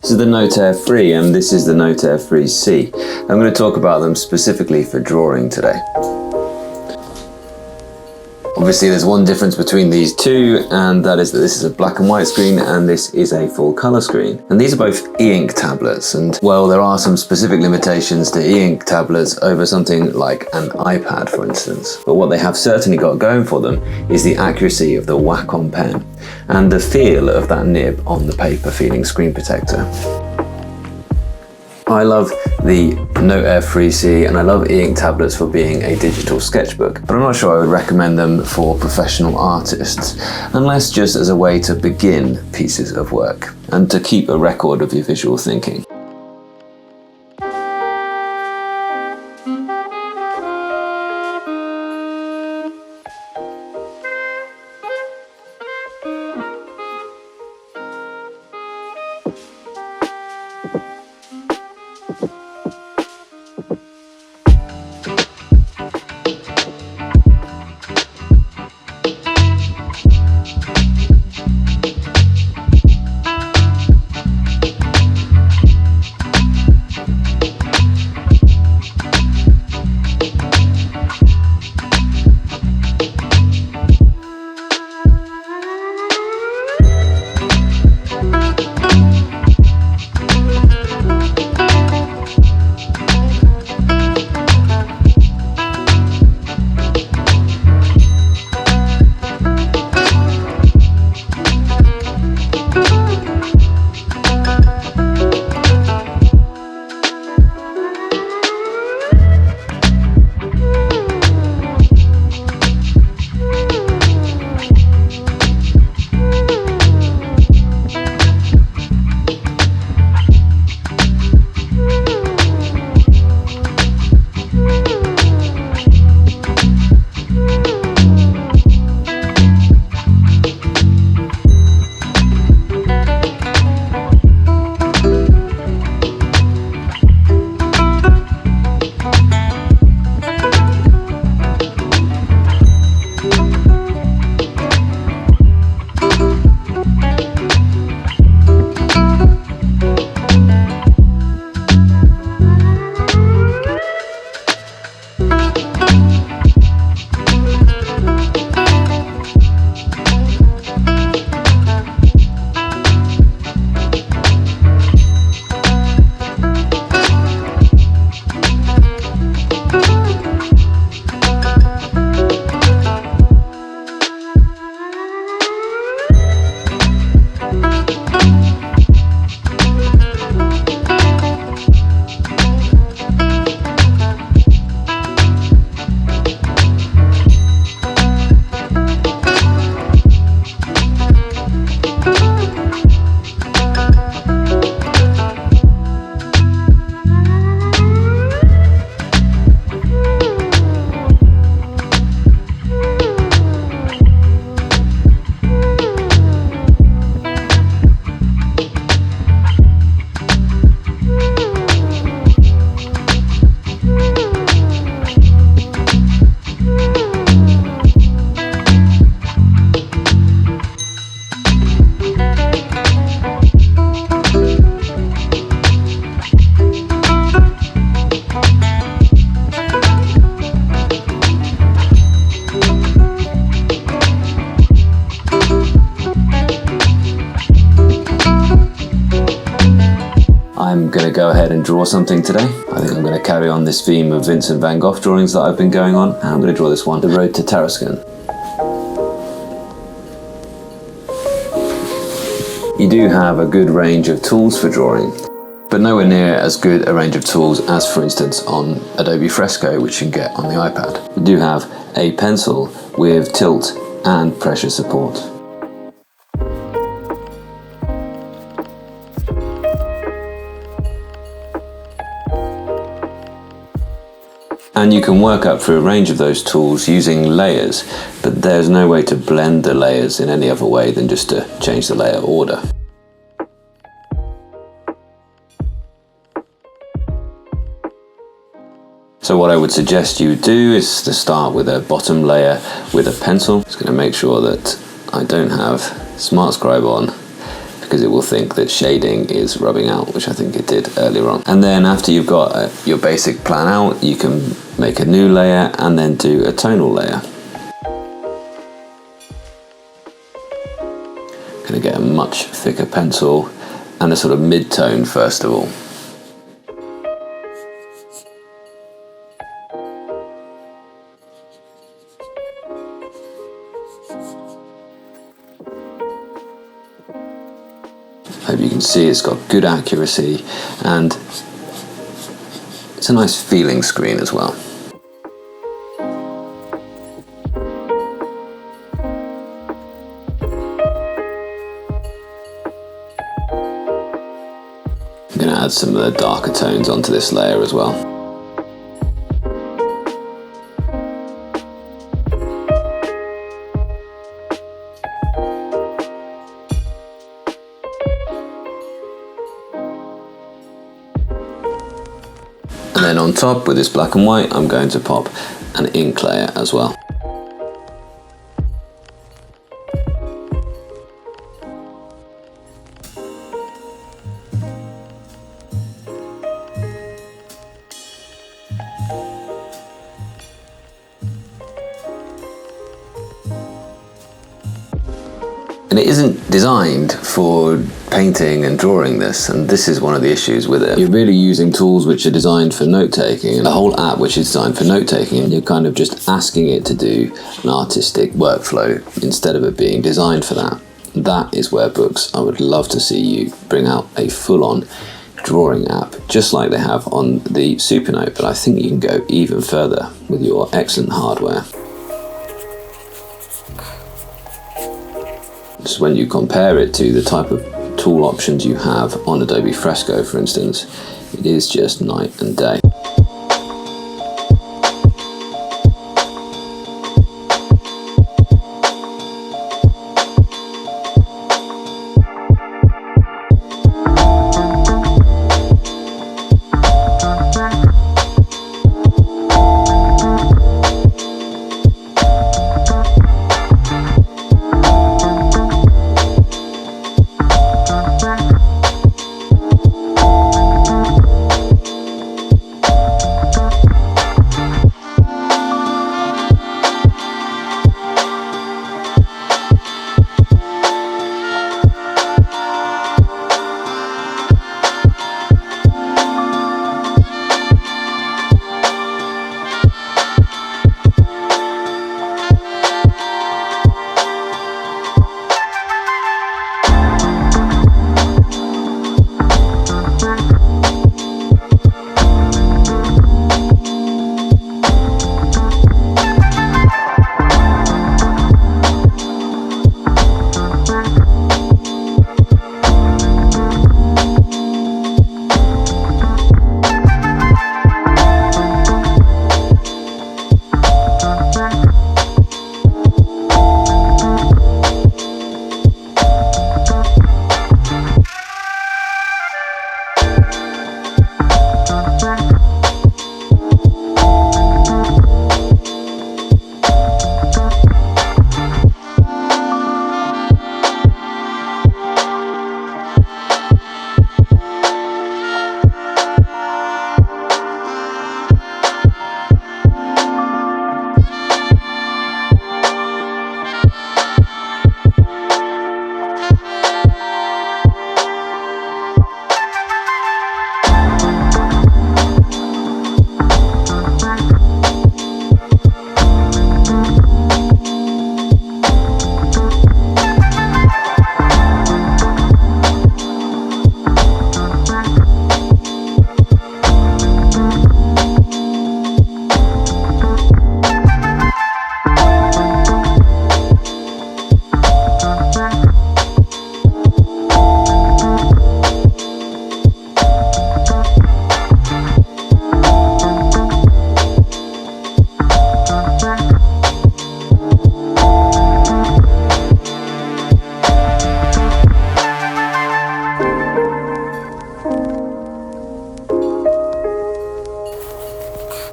This is the Note Air 3 and this is the Note Air 3C. I'm going to talk about them specifically for drawing today. Obviously there's one difference between these two, and that is that this is a black and white screen and this is a full color screen. And these are both e-ink tablets, and well, there are some specific limitations to e-ink tablets over something like an iPad, for instance. But what they have certainly got going for them is the accuracy of the Wacom pen and the feel of that nib on the paper-feeling screen protector. I love the Note Air 3C and I love e-ink tablets for being a digital sketchbook, but I'm not sure I would recommend them for professional artists, unless just as a way to begin pieces of work and to keep a record of your visual thinking. I'm going to go ahead and draw something today. I think I'm going to carry on this theme of Vincent van Gogh drawings that I've been going on, and I'm going to draw this one, The Road to Tarascon. You do have a good range of tools for drawing, but nowhere near as good a range of tools as, for instance, on Adobe Fresco, which you can get on the iPad. You do have a pencil with tilt and pressure support. And you can work up through a range of those tools using layers, but there's no way to blend the layers in any other way than just to change the layer order. So what I would suggest you do is to start with a bottom layer with a pencil. Just going to make sure that I don't have Smart Scribe on, because it will think that shading is rubbing out, which I think it did earlier on. And then after you've got your basic plan out, you can make a new layer and then do a tonal layer. Going to get a much thicker pencil and a sort of mid-tone first of all. Hope you can see it's got good accuracy and it's a nice feeling screen as well. I'm going to add some of the darker tones onto this layer as well. And then on top with this black and white, I'm going to pop an ink layer as well. And it isn't designed for painting and drawing this, and this is one of the issues with it. You're really using tools which are designed for note-taking, and a whole app which is designed for note-taking, and you're kind of just asking it to do an artistic workflow instead of it being designed for that. That is where books, I would love to see you bring out a full-on drawing app, just like they have on the Supernote, but I think you can go even further with your excellent hardware. Just when you compare it to the type of tool options you have on Adobe Fresco, for instance, it is just night and day.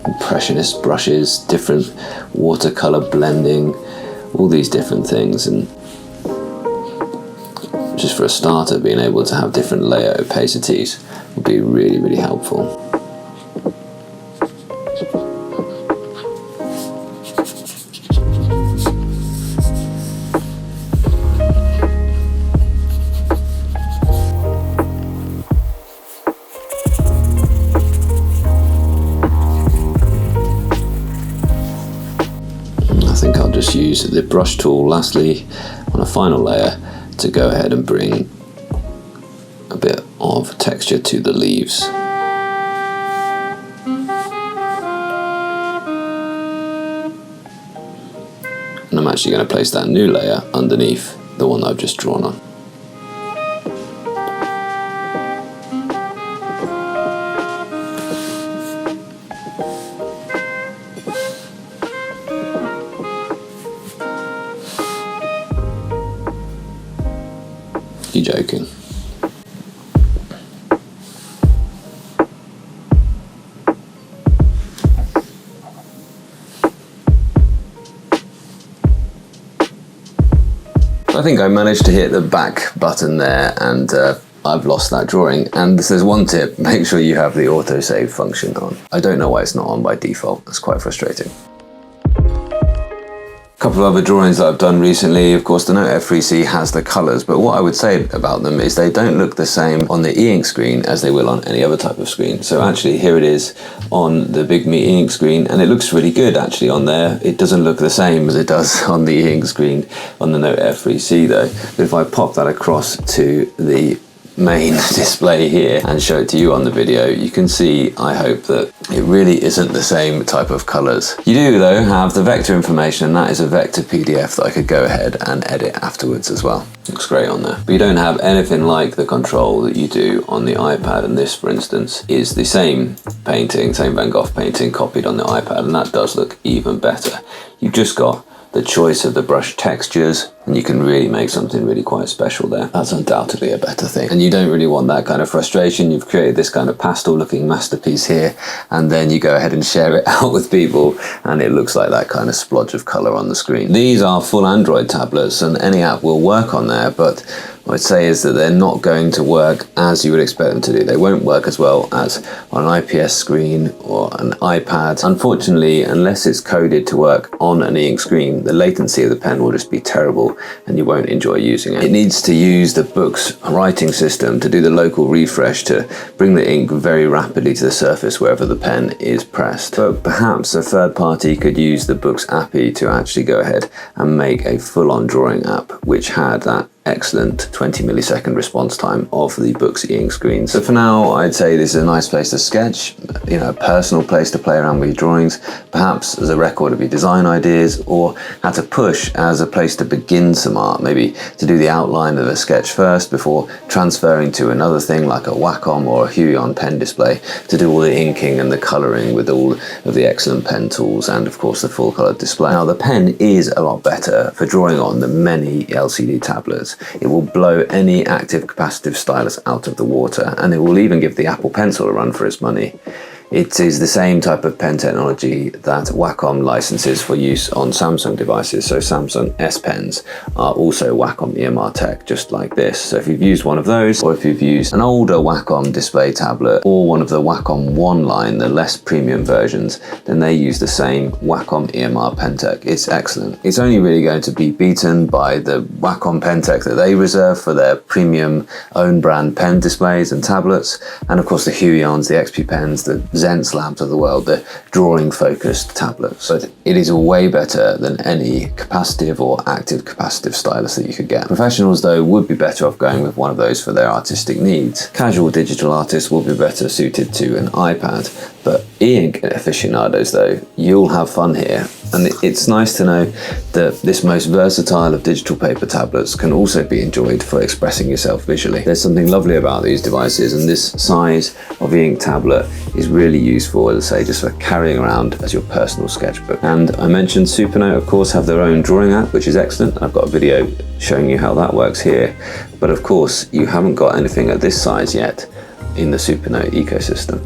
Impressionist brushes, different watercolor blending, all these different things, and just for a starter, being able to have different layer opacities would be really, really helpful. I think I'll just use the brush tool lastly on a final layer to go ahead and bring a bit of texture to the leaves. And I'm actually going to place that new layer underneath the one that I've just drawn on. You joking? I think I managed to hit the back button there, and I've lost that drawing. And there's one tip: make sure you have the autosave function on. I don't know why it's not on by default. That's quite frustrating. A couple of other drawings that I've done recently. Of course, the Note F3C has the colors, but what I would say about them is they don't look the same on the e-ink screen as they will on any other type of screen. So actually here it is on the Big Me e-ink screen, and it looks really good actually on there. It doesn't look the same as it does on the e-ink screen on the Note F3C though. But if I pop that across to the main display here and show it to you on the video, you can see, I hope, that it really isn't the same type of colors. You do though have the vector information, and that is a vector PDF that I could go ahead and edit afterwards as well. Looks great on there. But you don't have anything like the control that you do on the iPad, and this, for instance, is the same painting, same Van Gogh painting copied on the iPad, and that does look even better. You've just got the choice of the brush textures, and you can really make something really quite special there. That's undoubtedly a better thing. And you don't really want that kind of frustration. You've created this kind of pastel looking masterpiece here, and then you go ahead and share it out with people, and it looks like that kind of splodge of color on the screen. These are full Android tablets, and any app will work on there, but what I'd say is that they're not going to work as you would expect them to do. They won't work as well as on an IPS screen or an iPad. Unfortunately, unless it's coded to work on an e-ink screen, the latency of the pen will just be terrible and you won't enjoy using it. It needs to use the book's writing system to do the local refresh to bring the ink very rapidly to the surface wherever the pen is pressed. But perhaps a third party could use the book's API to actually go ahead and make a full-on drawing app which had that excellent 20 millisecond response time of the book's e-ink screen. So for now, I'd say this is a nice place to sketch, you know, a personal place to play around with your drawings, perhaps as a record of your design ideas, or at a push as a place to begin some art, maybe to do the outline of a sketch first before transferring to another thing like a Wacom or a Huion pen display to do all the inking and the coloring with all of the excellent pen tools and of course the full color display. Now the pen is a lot better for drawing on than many LCD tablets. It will blow any active capacitive stylus out of the water, and it will even give the Apple Pencil a run for its money. It is the same type of pen technology that Wacom licenses for use on Samsung devices. So Samsung S Pens are also Wacom EMR tech, just like this. So if you've used one of those, or if you've used an older Wacom display tablet, or one of the Wacom One line, the less premium versions, then they use the same Wacom EMR pen tech. It's excellent. It's only really going to be beaten by the Wacom pen tech that they reserve for their premium own brand pen displays and tablets, and of course the Huions, the XP pens, the Zen Slabs of the world, the drawing focused tablets. So it is way better than any capacitive or active capacitive stylus that you could get. Professionals though would be better off going with one of those for their artistic needs. Casual digital artists will be better suited to an iPad, but e-ink aficionados though, you'll have fun here. And it's nice to know that this most versatile of digital paper tablets can also be enjoyed for expressing yourself visually. There's something lovely about these devices, and this size of e-ink tablet is really useful, as I say, just for carrying around as your personal sketchbook. And I mentioned Supernote, of course, have their own drawing app, which is excellent. I've got a video showing you how that works here. But of course, you haven't got anything at this size yet in the Supernote ecosystem.